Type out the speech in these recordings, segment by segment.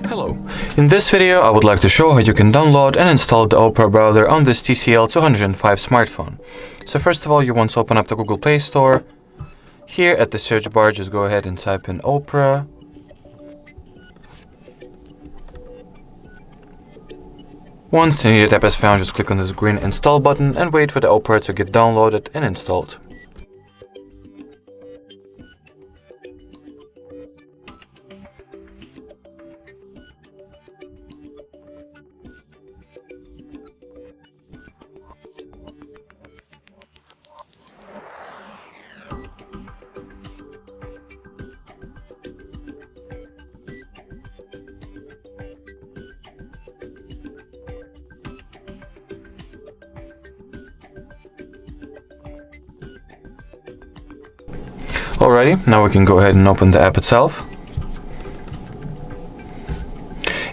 Hello. In this video, I would like to show how you can download and install the Opera browser on this TCL 205 smartphone. So first of all, you want to open up the Google Play Store. Here at the search bar, just go ahead and type in Opera. Once the needed app is found, just click on this green install button and wait for the Opera to get downloaded and installed. Alrighty, now we can go ahead and open the app itself.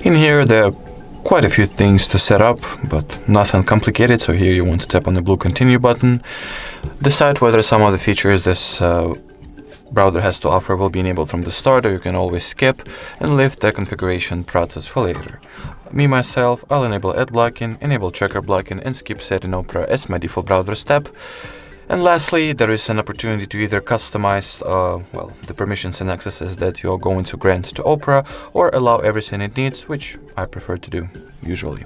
In here there are quite a few things to set up, but nothing complicated, so here you want to tap on the blue continue button. Decide whether some of the features this browser has to offer will be enabled from the start, or you can always skip and leave the configuration process for later. Myself, I'll enable ad blocking, enable tracker blocking, and skip setting Opera as my default browser step. And lastly, there is an opportunity to either customize the permissions and accesses that you're going to grant to Opera, or allow everything it needs, which I prefer to do usually.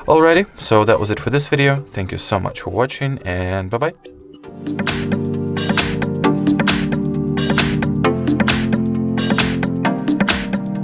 Alrighty, so that was it for this video. Thank you so much for watching, and bye-bye.